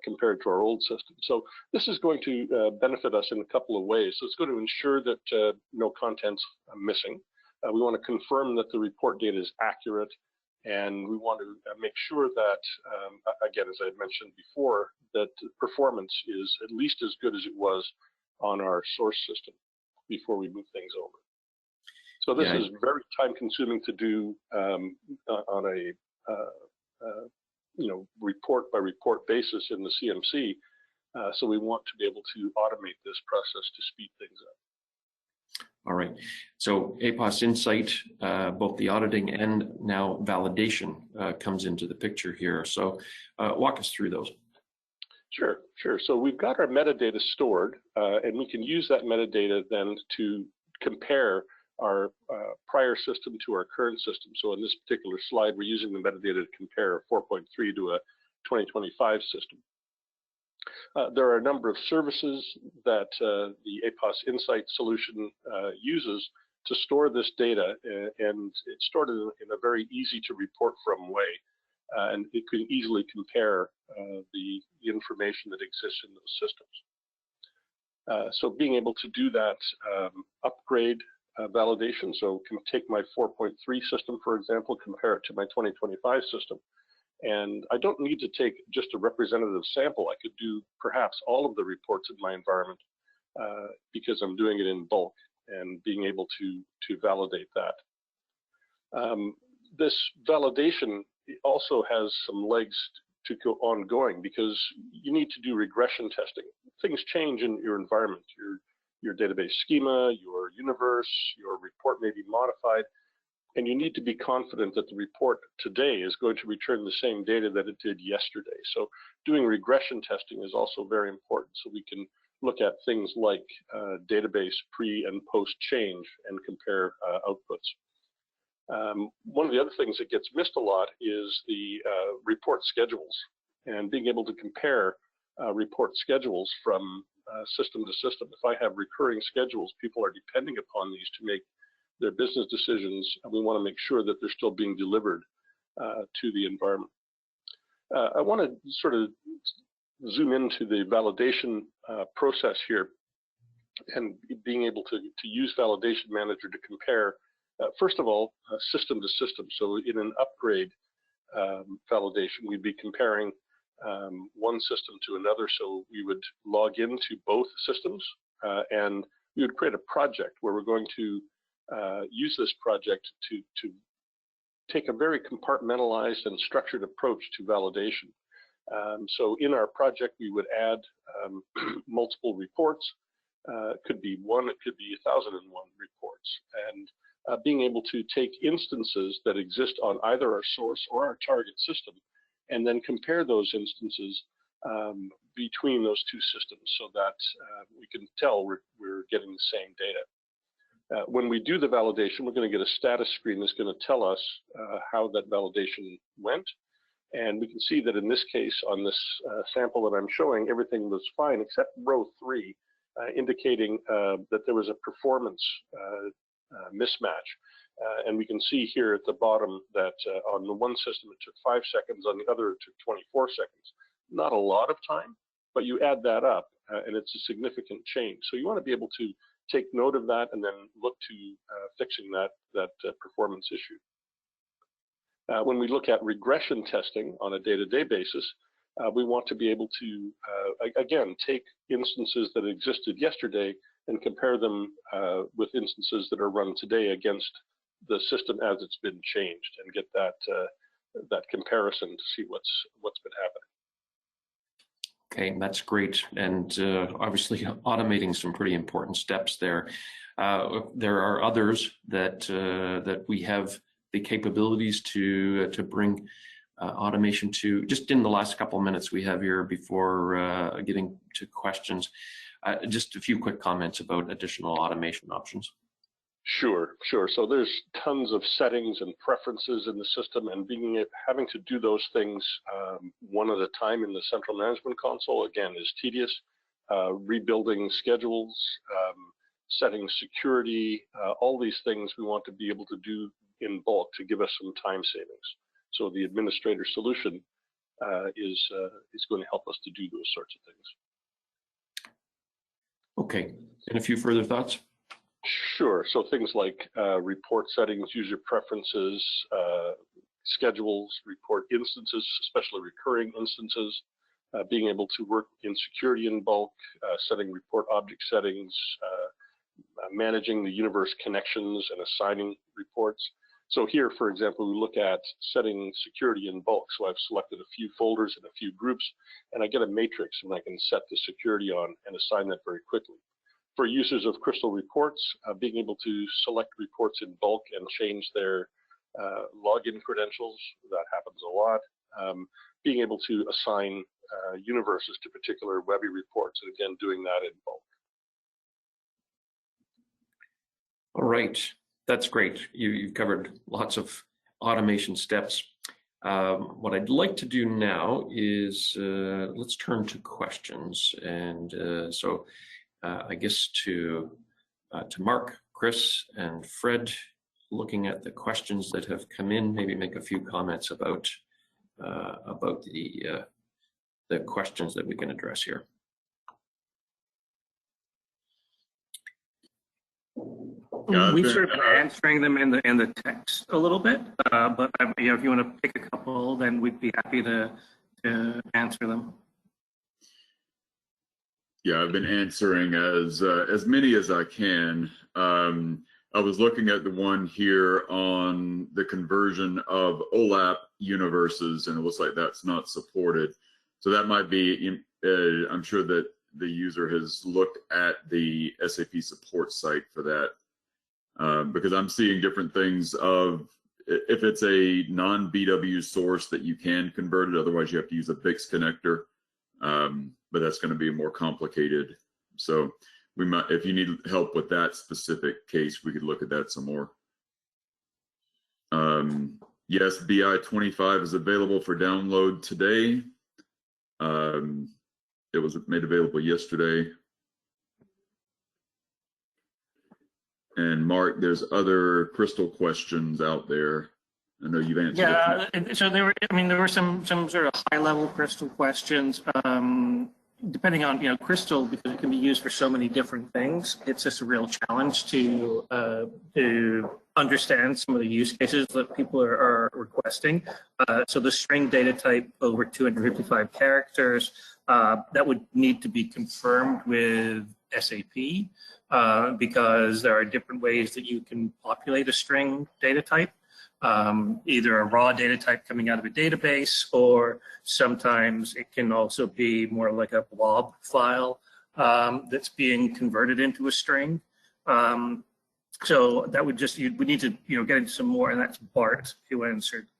compared to our old system. So this is going to benefit us in a couple of ways. So it's going to ensure that no content's missing. We want to confirm that the report data is accurate, and we want to make sure that, again, as I mentioned before, that performance is at least as good as it was on our source system before we move things over. So this is very time-consuming to do on a report by report basis in the CMC. So we want to be able to automate this process to speed things up. All right. So APOS Insight, both the auditing and now validation comes into the picture here. So walk us through those. Sure. So we've got our metadata stored, and we can use that metadata then to compare our prior system to our current system. So in this particular slide, we're using the metadata to compare 4.3 to a 2025 system. There are a number of services that the APOS Insight solution uses to store this data, and it's stored in a very easy to report from way, and it can easily compare the information that exists in those systems. So being able to do that upgrade validation, so can take my 4.3 system, for example, compare it to my 2025 system. And I don't need to take just a representative sample. I could do perhaps all of the reports in my environment because I'm doing it in bulk and being able to validate that. This validation also has some legs to go ongoing because you need to do regression testing. Things change in your environment, your database schema, your universe, your report may be modified. And you need to be confident that the report today is going to return the same data that it did yesterday. So doing regression testing is also very important. So we can look at things like database pre and post change and compare outputs. One of the other things that gets missed a lot is the report schedules, and being able to compare report schedules from system to system. If I have recurring schedules, people are depending upon these to make their business decisions, and we want to make sure that they're still being delivered to the environment. I want to sort of zoom into the validation process here and being able to use Validation Manager to compare, first of all, system to system. So in an upgrade validation, we'd be comparing one system to another. So we would log into both systems and we would create a project where we're going to use this project to take a very compartmentalized and structured approach to validation. So in our project, we would add multiple reports. It could be one, it could be 1,001 reports. And being able to take instances that exist on either our source or our target system and then compare those instances between those two systems so that we can tell we're getting the same data. When we do the validation, we're going to get a status screen that's going to tell us how that validation went. And we can see that in this case, on this sample that I'm showing, everything was fine except row 3, indicating that there was a performance mismatch. And we can see here at the bottom that on the one system it took 5 seconds, on the other it took 24 seconds. Not a lot of time, but you add that up and it's a significant change. So you want to be able to take note of that and then look to fixing that performance issue. When we look at regression testing on a day-to-day basis, we want to be able to, again, take instances that existed yesterday and compare them with instances that are run today against the system as it's been changed and get that comparison to see what's been happening. Okay, that's great, and obviously automating some pretty important steps there. There are others that we have the capabilities to bring automation to. Just in the last couple of minutes we have here before getting to questions, just a few quick comments about additional automation options. Sure. So there's tons of settings and preferences in the system, and having to do those things one at a time in the central management console, again, is tedious. Rebuilding schedules, setting security, all these things we want to be able to do in bulk to give us some time savings. So the administrator solution is going to help us to do those sorts of things. Okay, and a few further thoughts? Sure. So things like report settings, user preferences, schedules, report instances, especially recurring instances, being able to work in security in bulk, setting report object settings, managing the universe connections and assigning reports. So here, for example, we look at setting security in bulk. So I've selected a few folders and a few groups, and I get a matrix, and I can set the security on and assign that very quickly. For users of Crystal reports, being able to select reports in bulk and change their login credentials, that happens a lot. Being able to assign universes to particular Webby reports, and again, doing that in bulk. All right, that's great. You've covered lots of automation steps. What I'd like to do now is let's turn to questions. And I guess to Mark, Chris, and Fred, looking at the questions that have come in, maybe make a few comments about the questions that we can address here. We've sort of been answering them in the text a little bit, but if you want to pick a couple, then we'd be happy to answer them. Yeah, I've been answering as many as I can. I was looking at the one here on the conversion of OLAP universes, and it looks like that's not supported. So that might be, I'm sure that the user has looked at the SAP support site for that, because I'm seeing different things of if it's a non-BW source that you can convert it, otherwise you have to use a BIX connector, but that's going to be more complicated. So we might, if you need help with that specific case, we could look at that some more. Yes, BI 25 is available for download today. It was made available yesterday. And Mark, there's other Crystal questions out there. I know you've answered. Yeah, so there were some sort of high-level Crystal questions. Depending on Crystal, because it can be used for so many different things, it's just a real challenge to understand some of the use cases that people are requesting. So the string data type over 255 characters, that would need to be confirmed with SAP, because there are different ways that you can populate a string data type. Either a raw data type coming out of a database, or sometimes it can also be more like a blob file that's being converted into a string. So that would just, we need to get into some more, and that's Bart who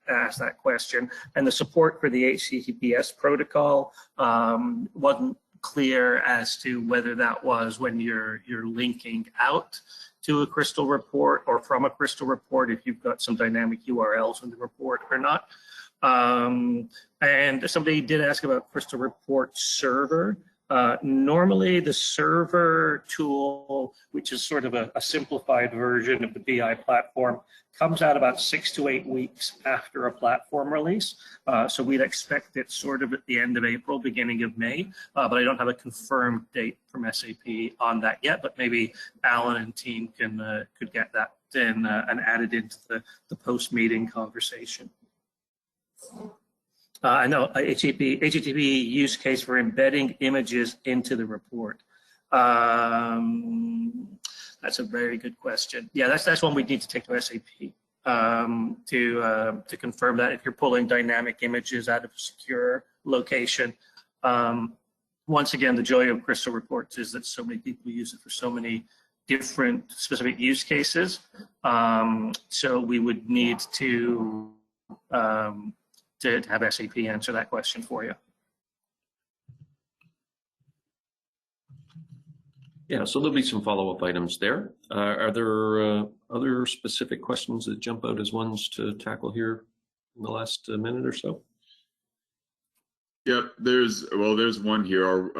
asked that question. And the support for the HTTPS protocol wasn't clear as to whether that was when you're linking out to a Crystal report or from a Crystal report, if you've got some dynamic URLs in the report or not. And somebody did ask about Crystal Report Server. Normally the server tool, which is sort of a simplified version of the BI platform, comes out about 6 to 8 weeks after a platform release. So we'd expect it sort of at the end of April, beginning of May, but I don't have a confirmed date from SAP on that yet, but maybe Alan and team could get that in, and added into the post-meeting conversation. I know HTTP use case for embedding images into the report. That's a very good question. Yeah, that's one we need to take to SAP to confirm that if you're pulling dynamic images out of a secure location. Once again, the joy of Crystal reports is that so many people use it for so many different specific use cases. So we would need to have SAP answer that question for you. Yeah, so there'll be some follow-up items there. Are there other specific questions that jump out as ones to tackle here in the last minute or so? Yep, there's one here.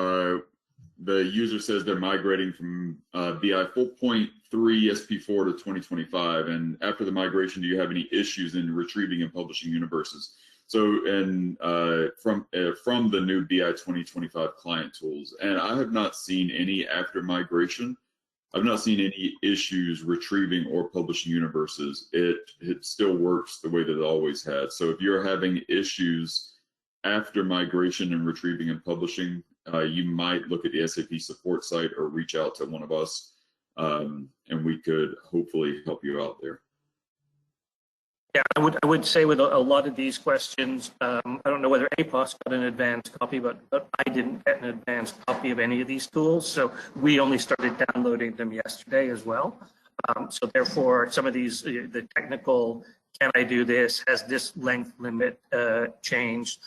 The user says they're migrating from BI 4.3 SP4 to 2025, and after the migration, do you have any issues in retrieving and publishing universes? So, and from the new BI 2025 client tools, and I have not seen any after migration. I've not seen any issues retrieving or publishing universes. It still works the way that it always has. So if you're having issues after migration and retrieving and publishing, you might look at the SAP support site or reach out to one of us, and we could hopefully help you out there. Yeah, I would say with a lot of these questions, I don't know whether APOS got an advanced copy, but I didn't get an advanced copy of any of these tools. So we only started downloading them yesterday as well. So therefore, some of these, the technical, can I do this? Has this length limit changed?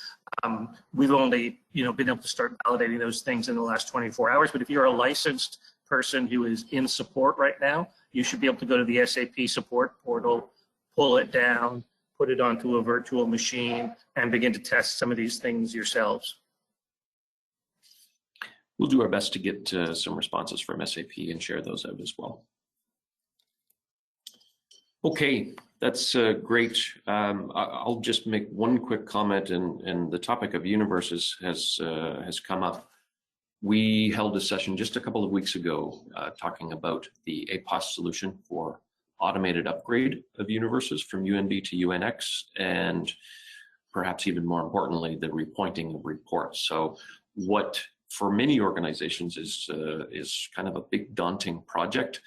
We've only, been able to start validating those things in the last 24 hours. But if you're a licensed person who is in support right now, you should be able to go to the SAP support portal, pull it down, put it onto a virtual machine, and begin to test some of these things yourselves. We'll do our best to get some responses from SAP and share those out as well. Okay, that's great. I'll just make one quick comment, and the topic of universes has come up. We held a session just a couple of weeks ago talking about the APOS solution for automated upgrade of universes from UNV to UNX, and perhaps even more importantly, the repointing of reports. So what for many organizations is kind of a big daunting project,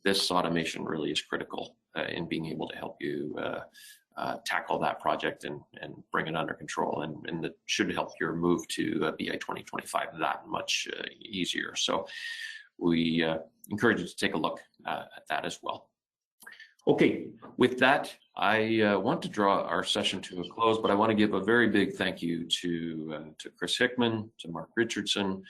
this automation really is critical in being able to help you tackle that project and bring it under control, and that should help your move to BI 2025 that much easier. So we encourage you to take a look at that as well. Okay, with that, I want to draw our session to a close, but I want to give a very big thank you to Chris Hickman, to Mark Richardson.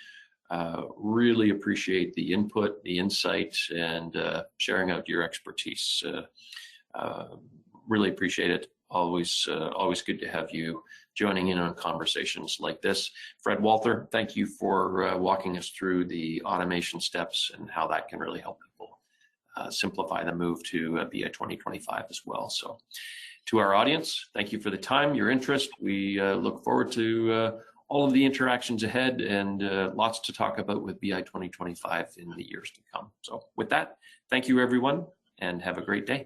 Really appreciate the input, the insight, and sharing out your expertise. Really appreciate it. Always good to have you joining in on conversations like this. Fred Walther, thank you for walking us through the automation steps and how that can really help people simplify the move to BI 2025 as well. So to our audience, thank you for the time, your interest. We look forward to all of the interactions ahead, and lots to talk about with BI 2025 in the years to come. So with that, thank you everyone, and have a great day.